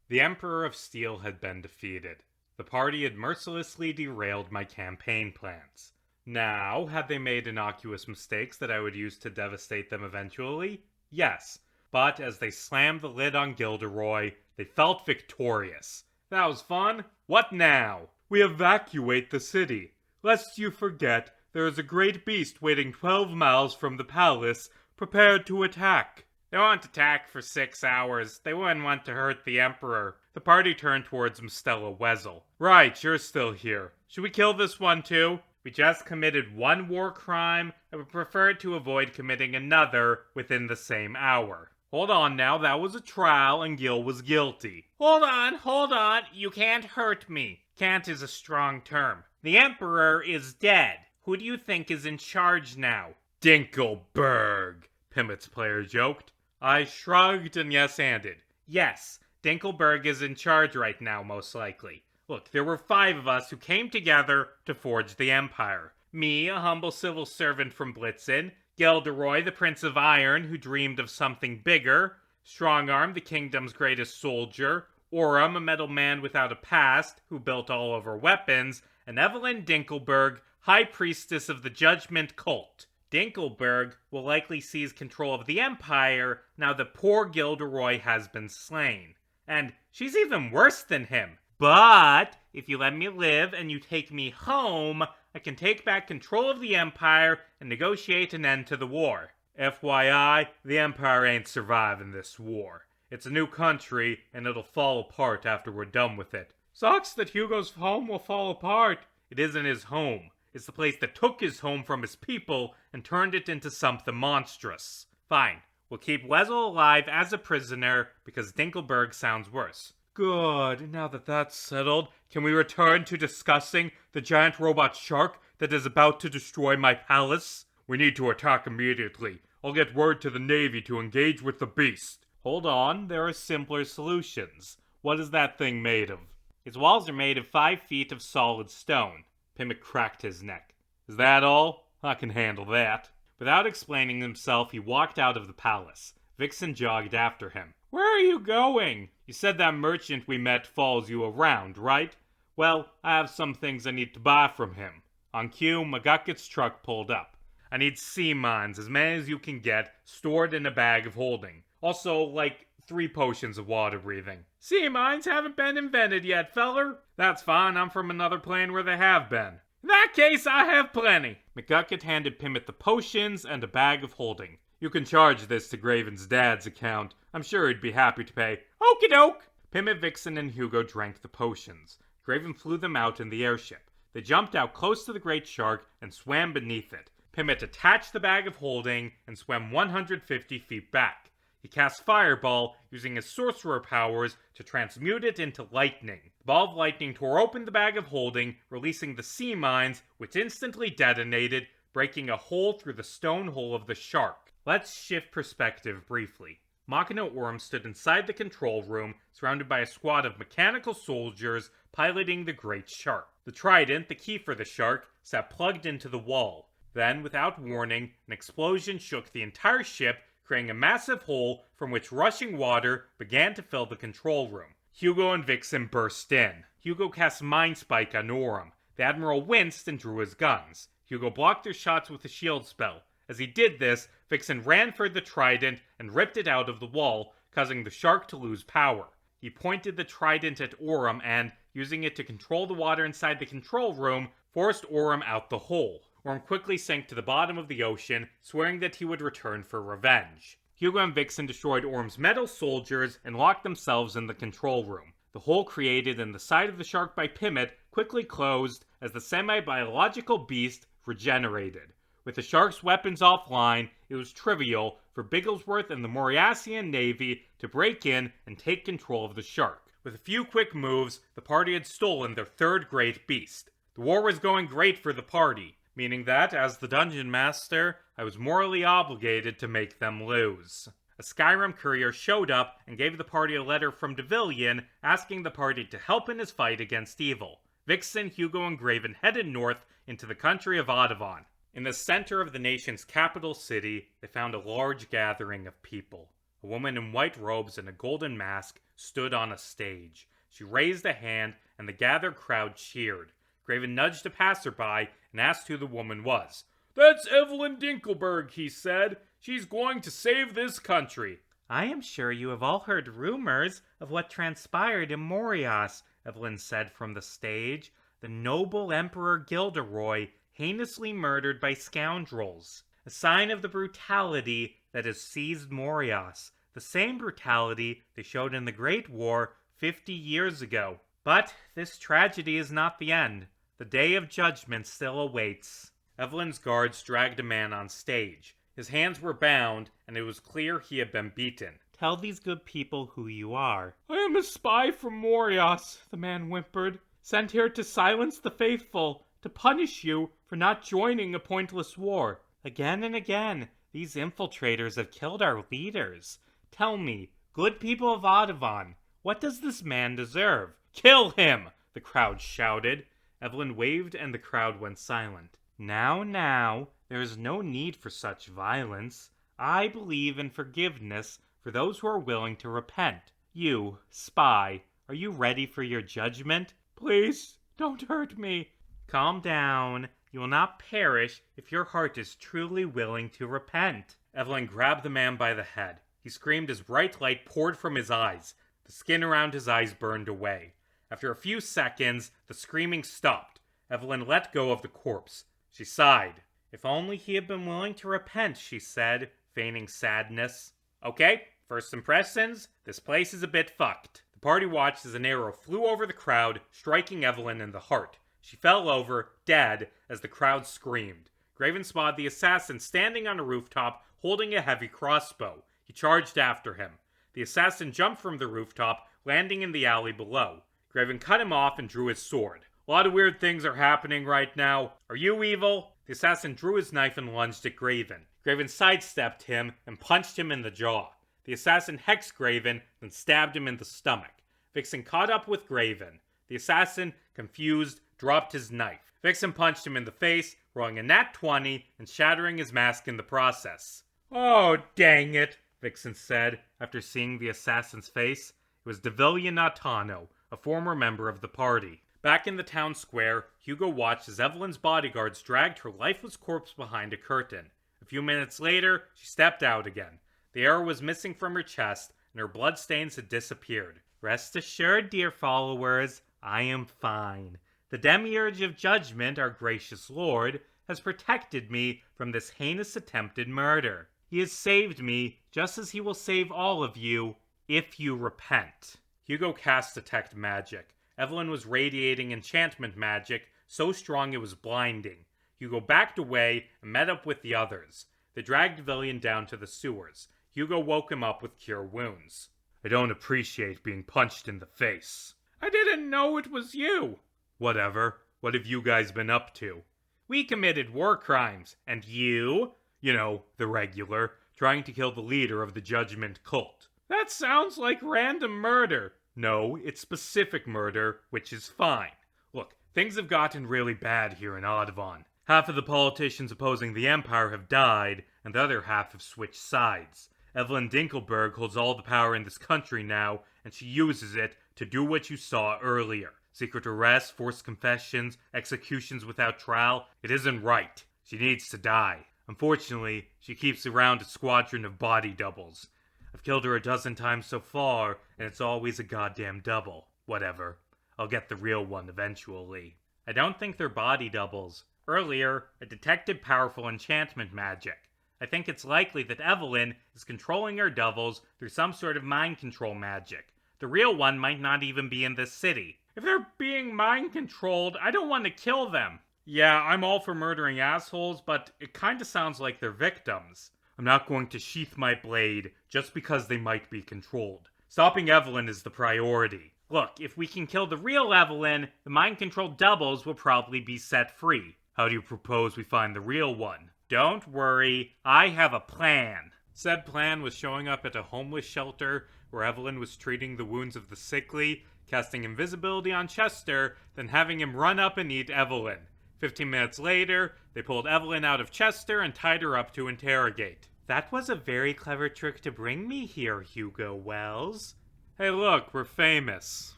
The Emperor of Steel had been defeated. The party had mercilessly derailed my campaign plans. Now, had they made innocuous mistakes that I would use to devastate them eventually? Yes. But as they slammed the lid on Gilderoy, they felt victorious. That was fun. What now? We evacuate the city. Lest you forget, there is a great beast waiting 12 miles from the palace, prepared to attack. They won't attack for 6 hours. They wouldn't want to hurt the Emperor. The party turned towards Mstella Wesel. Right, you're still here. Should we kill this one too? We just committed one war crime, and would prefer to avoid committing another within the same hour. Hold on now, that was a trial and Gil was guilty. Hold on, you can't hurt me. Can't is a strong term. The Emperor is dead. Who do you think is in charge now? Dinkelberg, Pimit's player joked. I shrugged and yes-anded. Yes, Dinkelberg is in charge right now, most likely. Look, there were 5 of us who came together to forge the Empire. Me, a humble civil servant from Blitzen. Gilderoy, the Prince of Iron, who dreamed of something bigger. Strongarm, the kingdom's greatest soldier. Orem, a metal man without a past, who built all of our weapons. And Evelyn Dinkelberg, High Priestess of the Judgment Cult. Dinkelberg will likely seize control of the Empire now that poor Gilderoy has been slain. And she's even worse than him. But if you let me live and you take me home, I can take back control of the Empire and negotiate an end to the war. FYI, the Empire ain't surviving this war. It's a new country, and it'll fall apart after we're done with it. Sucks that Hugo's home will fall apart. It isn't his home. It's the place that took his home from his people and turned it into something monstrous. Fine, we'll keep Wesel alive as a prisoner because Dinkelberg sounds worse. Good, now that that's settled, can we return to discussing the giant robot shark that is about to destroy my palace? We need to attack immediately. I'll get word to the Navy to engage with the beast. Hold on, there are simpler solutions. What is that thing made of? Its walls are made of 5 feet of solid stone. Pimmick cracked his neck. Is that all? I can handle that. Without explaining himself, he walked out of the palace. Vixen jogged after him. Where are you going? You said that merchant we met follows you around, right? Well, I have some things I need to buy from him. On cue, McGucket's truck pulled up. I need sea mines, as many as you can get, stored in a bag of holding. Also, like 3 potions of water breathing. Sea mines haven't been invented yet, feller. That's fine, I'm from another plane where they have been. In that case, I have plenty. McGucket handed Pimmit the potions and a bag of holding. You can charge this to Graven's dad's account. I'm sure he'd be happy to pay. Okie doke! Pimmit, Vixen, and Hugo drank the potions. Graven flew them out in the airship. They jumped out close to the great shark and swam beneath it. Pimmit attached the bag of holding and swam 150 feet back. He cast Fireball, using his sorcerer powers to transmute it into lightning. The ball of lightning tore open the bag of holding, releasing the sea mines, which instantly detonated, breaking a hole through the stone hull of the shark. Let's shift perspective briefly. Machina Orm stood inside the control room, surrounded by a squad of mechanical soldiers piloting the great shark. The trident, the key for the shark, sat plugged into the wall. Then, without warning, an explosion shook the entire ship, creating a massive hole from which rushing water began to fill the control room. Hugo and Vixen burst in. Hugo cast Mind Spike on Orm. The Admiral winced and drew his guns. Hugo blocked their shots with a shield spell. As he did this, Vixen ran for the trident and ripped it out of the wall, causing the shark to lose power. He pointed the trident at Orm and, using it to control the water inside the control room, forced Orm out the hole. Orm quickly sank to the bottom of the ocean, swearing that he would return for revenge. Hugo and Vixen destroyed Orm's metal soldiers and locked themselves in the control room. The hole created in the side of the shark by Pimmit quickly closed as the semi-biological beast regenerated. With the shark's weapons offline, it was trivial for Bigglesworth and the Moriasian Navy to break in and take control of the shark. With a few quick moves, the party had stolen their 3rd great beast. The war was going great for the party, meaning that, as the dungeon master, I was morally obligated to make them lose. A Skyrim courier showed up and gave the party a letter from Devillion asking the party to help in his fight against evil. Vixen, Hugo, and Graven headed north into the country of Audavon. In the center of the nation's capital city, they found a large gathering of people. A woman in white robes and a golden mask stood on a stage. She raised a hand, and the gathered crowd cheered. Graven nudged a passerby and asked who the woman was. "That's Evelyn Dinkelberg," he said. "She's going to save this country." "I am sure you have all heard rumors of what transpired in Morias," Evelyn said from the stage. "The noble Emperor Gilderoy heinously murdered by scoundrels. A sign of the brutality that has seized Morias. The same brutality they showed in the Great War 50 years ago. But this tragedy is not the end. The day of judgment still awaits." Evelyn's guards dragged a man on stage. His hands were bound, and it was clear he had been beaten. "Tell these good people who you are." "I am a spy from Morias," the man whimpered. "Sent here to silence the faithful, to punish you for not joining a pointless war." "Again and again, these infiltrators have killed our leaders. Tell me, good people of Audubon, what does this man deserve?" "Kill him!" the crowd shouted. Evelyn waved and the crowd went silent. Now, there is no need for such violence. I believe in forgiveness for those who are willing to repent. You, spy, are you ready for your judgment?" "Please, don't hurt me." "Calm down. You will not perish if your heart is truly willing to repent." Evelyn grabbed the man by the head. He screamed as bright light poured from his eyes. The skin around his eyes burned away. After a few seconds, the screaming stopped. Evelyn let go of the corpse. She sighed. "If only he had been willing to repent," she said, feigning sadness. "Okay, first impressions, this place is a bit fucked." The party watched as an arrow flew over the crowd, striking Evelyn in the heart. She fell over, dead, as the crowd screamed. Graven spotted the assassin standing on a rooftop, holding a heavy crossbow. He charged after him. The assassin jumped from the rooftop, landing in the alley below. Graven cut him off and drew his sword. "A lot of weird things are happening right now. Are you evil?" The assassin drew his knife and lunged at Graven. Graven sidestepped him and punched him in the jaw. The assassin hexed Graven, then stabbed him in the stomach. Vixen caught up with Graven. The assassin, confused, dropped his knife. Vixen punched him in the face, rolling a nat 20 and shattering his mask in the process. "Oh, dang it," Vixen said, after seeing the assassin's face. It was Devilla Natano, a former member of the party. Back in the town square, Hugo watched as Evelyn's bodyguards dragged her lifeless corpse behind a curtain. A few minutes later, she stepped out again. The arrow was missing from her chest, and her bloodstains had disappeared. "Rest assured, dear followers, I am fine. The Demiurge of Judgment, our gracious Lord, has protected me from this heinous attempted murder. He has saved me, just as he will save all of you, if you repent." Hugo cast Detect Magic. Evelyn was radiating enchantment magic, so strong it was blinding. Hugo backed away and met up with the others. They dragged Villian down to the sewers. Hugo woke him up with Cure Wounds. "I don't appreciate being punched in the face." "I didn't know it was you." "Whatever. What have you guys been up to?" "We committed war crimes. And you?" "You know, the regular. Trying to kill the leader of the Judgment cult." "That sounds like random murder." "No, it's specific murder, which is fine. Look, things have gotten really bad here in Audubon. Half of the politicians opposing the Empire have died, and the other half have switched sides. Evelyn Dinkelberg holds all the power in this country now, and she uses it to do what you saw earlier. Secret arrests, forced confessions, executions without trial. It isn't right. She needs to die. Unfortunately, she keeps around a squadron of body doubles. I've killed her a dozen times so far, and it's always a goddamn double. Whatever. I'll get the real one eventually." "I don't think they're body doubles. Earlier, I detected powerful enchantment magic. I think it's likely that Evelyn is controlling her doubles through some sort of mind control magic. The real one might not even be in this city." "If they're being mind controlled, I don't want to kill them." "Yeah, I'm all for murdering assholes, but it kinda sounds like they're victims. I'm not going to sheath my blade just because they might be controlled. Stopping Evelyn is the priority." "Look, if we can kill the real Evelyn, the mind-controlled doubles will probably be set free." "How do you propose we find the real one?" "Don't worry, I have a plan." Said plan was showing up at a homeless shelter where Evelyn was treating the wounds of the sickly, casting invisibility on Chester, then having him run up and eat Evelyn. 15 minutes later, they pulled Evelyn out of Chester and tied her up to interrogate. "That was a very clever trick to bring me here, Hugo Wells." Hey look, we're famous.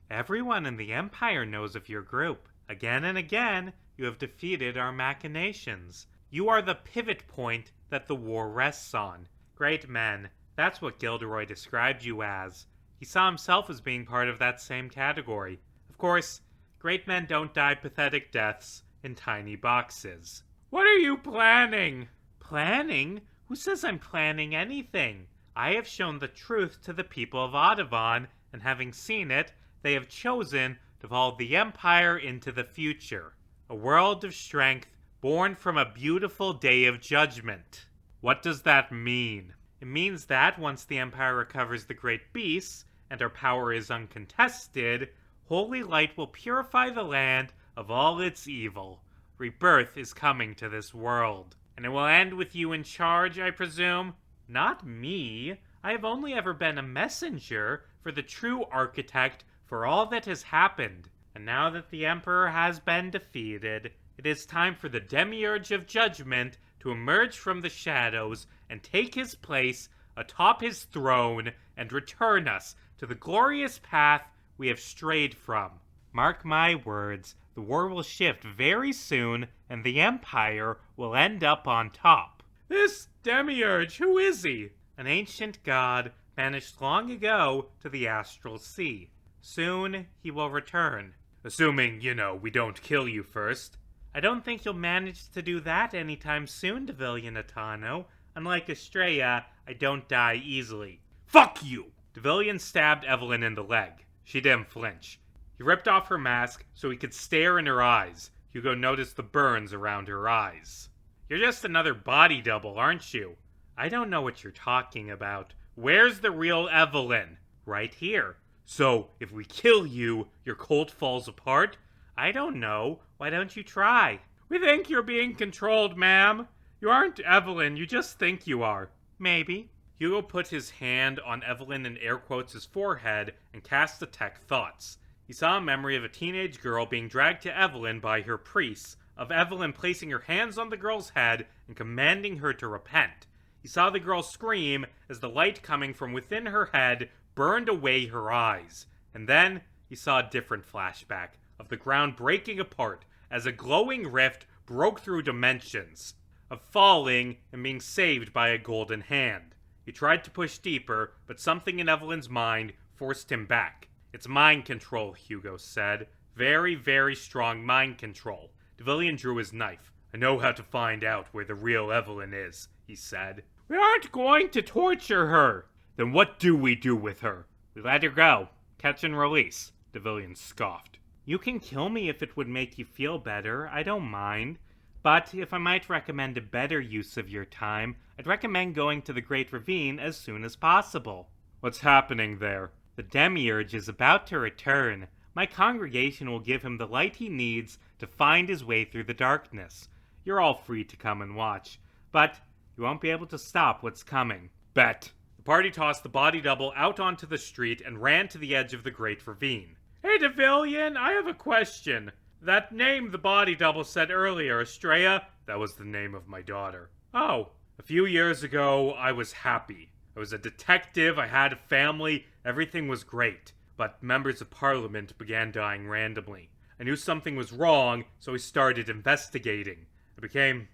Everyone in the Empire knows of your group. Again and again, you have defeated our machinations. You are the pivot point that the war rests on. Great men, that's what Gilderoy described you as. He saw himself as being part of that same category. Of course, great men don't die pathetic deaths in tiny boxes. What are you planning? Planning? Who says I'm planning anything? I have shown the truth to the people of Audubon, and having seen it, they have chosen to follow the Empire into the future. A world of strength born from a beautiful day of judgment. What does that mean? It means that once the Empire recovers the great beasts, and our power is uncontested, holy light will purify the land of all its evil. Rebirth is coming to this world. And it will end with you in charge, I presume? Not me. I have only ever been a messenger for the true architect for all that has happened. And now that the Emperor has been defeated, it is time for the Demiurge of Judgment to emerge from the shadows and take his place atop his throne and return us to the glorious path we have strayed from. Mark my words, the war will shift very soon and the Empire will end up on top. This Demiurge, who is he? An ancient god vanished long ago to the astral sea. Soon he will return. Assuming, we don't kill you first. I don't think you'll manage to do that anytime soon, Devillian Atano. Unlike Estrella, I don't die easily. Fuck you! Devillian stabbed Evelyn in the leg. She didn't flinch. He ripped off her mask so he could stare in her eyes. Hugo noticed the burns around her eyes. You're just another body double, aren't you? I don't know what you're talking about. Where's the real Evelyn? Right here. So, if we kill you, your cult falls apart? I don't know. Why don't you try? We think you're being controlled, ma'am. You aren't Evelyn, you just think you are. Maybe. Hugo put his hand on Evelyn in air quotes' forehead and cast detect thoughts. He saw a memory of a teenage girl being dragged to Evelyn by her priests, of Evelyn placing her hands on the girl's head and commanding her to repent. He saw the girl scream as the light coming from within her head burned away her eyes. And then he saw a different flashback of the ground breaking apart as a glowing rift broke through dimensions, of falling and being saved by a golden hand. He tried to push deeper, but something in Evelyn's mind forced him back. It's mind control, Hugo said. Very, very strong mind control. Devillian drew his knife. I know how to find out where the real Evelyn is, he said. We aren't going to torture her. Then what do we do with her? We let her go. Catch and release, Devillian scoffed. You can kill me if it would make you feel better. I don't mind. But if I might recommend a better use of your time, I'd recommend going to the Great Ravine as soon as possible. What's happening there? The Demiurge is about to return. My congregation will give him the light he needs to find his way through the darkness. You're all free to come and watch, but you won't be able to stop what's coming. Bet. The party tossed the body double out onto the street and ran to the edge of the Great Ravine. Hey, Devillian, I have a question. That name the body double said earlier, Estrella, that was the name of my daughter. Oh. A few years ago, I was happy. I was a detective, I had a family, everything was great. But members of parliament began dying randomly. I knew something was wrong, so I started investigating. I became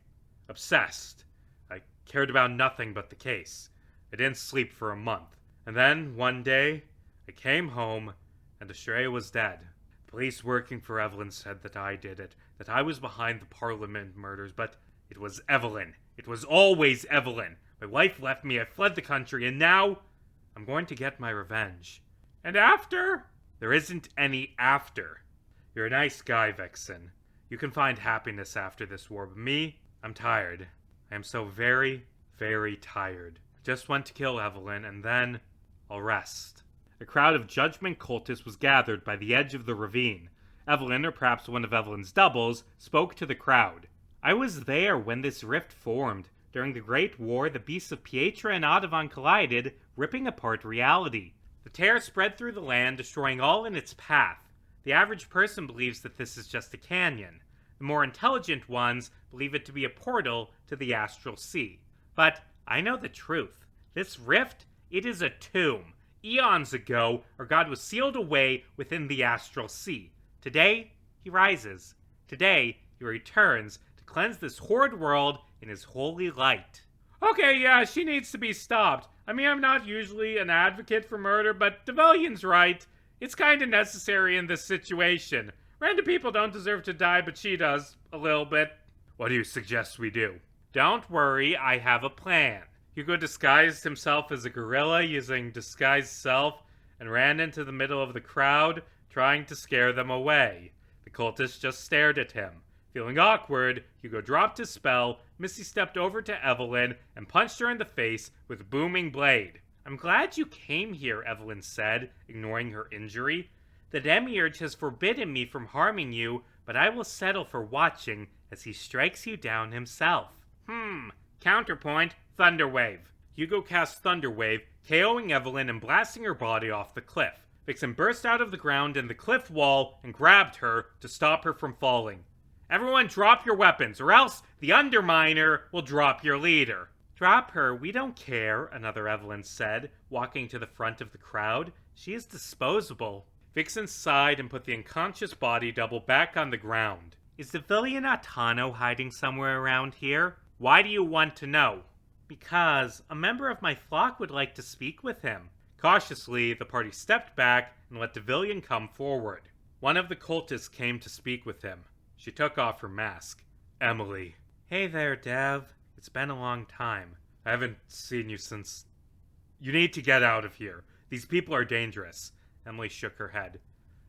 obsessed. I cared about nothing but the case. I didn't sleep for a month. And then, one day, I came home, and Estrella was dead. The police working for Evelyn said that I did it, that I was behind the parliament murders, but it was Evelyn. It was always Evelyn. My wife left me, I fled the country, and now I'm going to get my revenge. And after? There isn't any after. You're a nice guy, Vexen. You can find happiness after this war, but me, I'm tired. I am so very, very tired. I just want to kill Evelyn, and then I'll rest. A crowd of judgment cultists was gathered by the edge of the ravine. Evelyn, or perhaps one of Evelyn's doubles, spoke to the crowd. I was there when this rift formed. During the Great War, the beasts of Pietra and Audubon collided, ripping apart reality. The tear spread through the land, destroying all in its path. The average person believes that this is just a canyon. The more intelligent ones believe it to be a portal to the astral sea. But I know the truth. This rift, it is a tomb. Eons ago, our god was sealed away within the astral sea. Today, he rises. Today, he returns to cleanse this horrid world in his holy light. Okay, yeah, she needs to be stopped. I mean, I'm not usually an advocate for murder, but Devillian's right. It's kind of necessary in this situation. Random people don't deserve to die, but she does, a little bit. What do you suggest we do? Don't worry, I have a plan. Hugo disguised himself as a gorilla using disguised self and ran into the middle of the crowd, trying to scare them away. The cultists just stared at him. Feeling awkward, Hugo dropped his spell, Missy stepped over to Evelyn and punched her in the face with a booming blade. I'm glad you came here, Evelyn said, ignoring her injury. The Demiurge has forbidden me from harming you, but I will settle for watching as he strikes you down himself. Counterpoint, Thunderwave. Hugo cast Thunderwave, KOing Evelyn and blasting her body off the cliff. Vixen burst out of the ground in the cliff wall and grabbed her to stop her from falling. Everyone drop your weapons, or else the Underminer will drop your leader. Drop her, we don't care, another Evelyn said, walking to the front of the crowd. She is disposable. Vixen sighed and put the unconscious body double back on the ground. Is the villain Atano hiding somewhere around here? Why do you want to know? Because a member of my flock would like to speak with him. Cautiously, the party stepped back and let Devillian come forward. One of the cultists came to speak with him. She took off her mask. Emily. Hey there, Dev. It's been a long time. I haven't seen you since... You need to get out of here. These people are dangerous. Emily shook her head.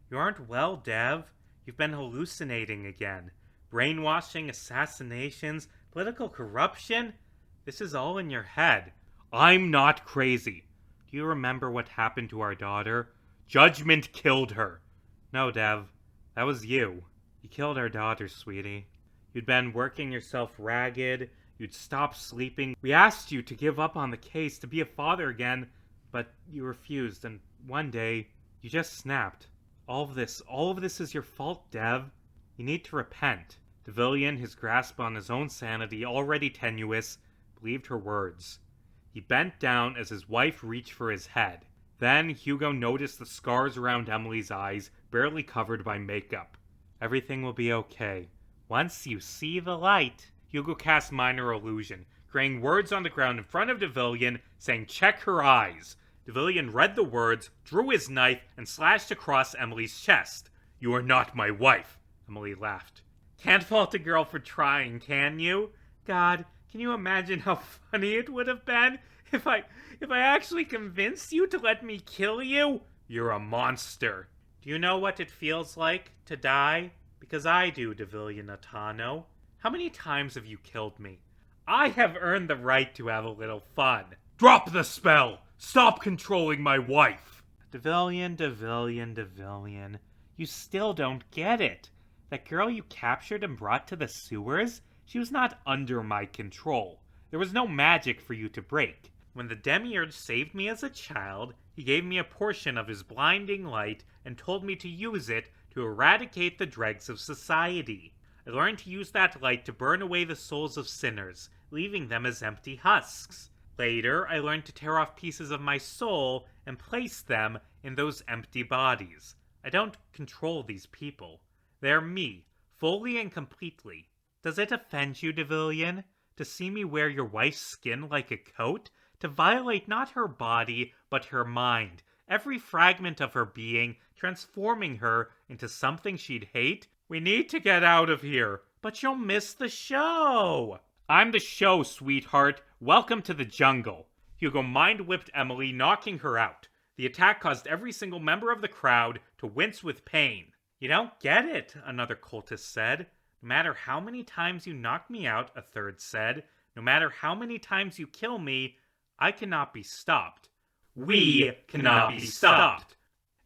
You aren't well, Dev. You've been hallucinating again. Brainwashing, assassinations, political corruption. This is all in your head. I'm not crazy. Do you remember what happened to our daughter? Judgment killed her. No, Dev. That was you. You killed our daughter, sweetie. You'd been working yourself ragged. You'd stopped sleeping. We asked you to give up on the case, to be a father again, but you refused, and one day, you just snapped. All of this is your fault, Dev. You need to repent. Devillian, his grasp on his own sanity already tenuous, believed her words. He bent down as his wife reached for his head. Then Hugo noticed the scars around Emily's eyes, barely covered by makeup. Everything will be okay. Once you see the light. Hugo cast Minor Illusion, creating words on the ground in front of Devillian, saying, "Check her eyes." Devillian read the words, drew his knife, and slashed across Emily's chest. You are not my wife. Emily laughed. Can't fault a girl for trying, can you? God, can you imagine how funny it would have been if I actually convinced you to let me kill you? You're a monster. Do you know what it feels like to die? Because I do, Devillian Atano. How many times have you killed me? I have earned the right to have a little fun. Drop the spell! Stop controlling my wife! Devillian. You still don't get it. That girl you captured and brought to the sewers? She was not under my control. There was no magic for you to break. When the Demiurge saved me as a child, he gave me a portion of his blinding light and told me to use it to eradicate the dregs of society. I learned to use that light to burn away the souls of sinners, leaving them as empty husks. Later, I learned to tear off pieces of my soul and place them in those empty bodies. I don't control these people. They're me, fully and completely. Does it offend you, Devillian, to see me wear your wife's skin like a coat? To violate not her body, but her mind, every fragment of her being, transforming her into something she'd hate? We need to get out of here. But you'll miss the show. I'm the show, sweetheart. Welcome to the jungle. Hugo mind-whipped Emily, knocking her out. The attack caused every single member of the crowd to wince with pain. You don't get it, another cultist said. No matter how many times you knock me out, a third said. No matter how many times you kill me, I cannot be stopped. We cannot be stopped.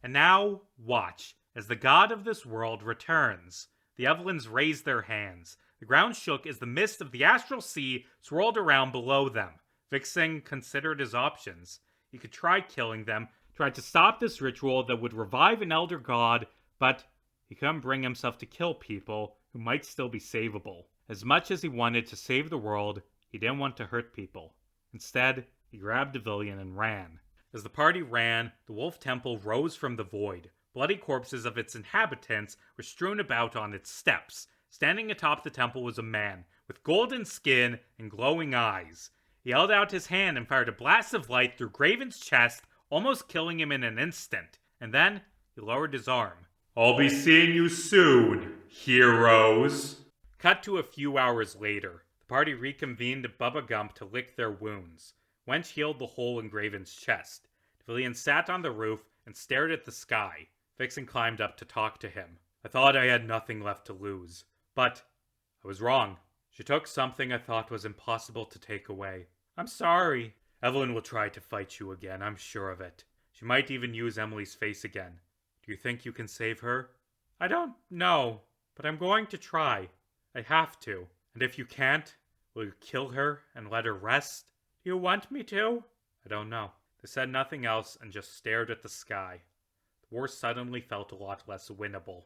And now, watch, as the god of this world returns. The Evelyns raised their hands. The ground shook as the mist of the astral sea swirled around below them. Vixen considered his options. He could try killing them, try to stop this ritual that would revive an elder god, but he couldn't bring himself to kill people who might still be savable. As much as he wanted to save the world, he didn't want to hurt people. Instead, he grabbed Devillian and ran. As the party ran, the wolf temple rose from the void. Bloody corpses of its inhabitants were strewn about on its steps. Standing atop the temple was a man, with golden skin and glowing eyes. He held out his hand and fired a blast of light through Graven's chest, almost killing him in an instant. And then, he lowered his arm. I'll be seeing you soon, heroes. Cut to a few hours later. The party reconvened at Bubba Gump to lick their wounds. Wench healed the hole in Graven's chest. Devilian sat on the roof and stared at the sky. Vixen climbed up to talk to him. I thought I had nothing left to lose. But I was wrong. She took something I thought was impossible to take away. I'm sorry. Evelyn will try to fight you again, I'm sure of it. She might even use Emily's face again. Do you think you can save her? I don't know, but I'm going to try. I have to. And if you can't, will you kill her and let her rest? Do you want me to? I don't know. They said nothing else and just stared at the sky. The war suddenly felt a lot less winnable.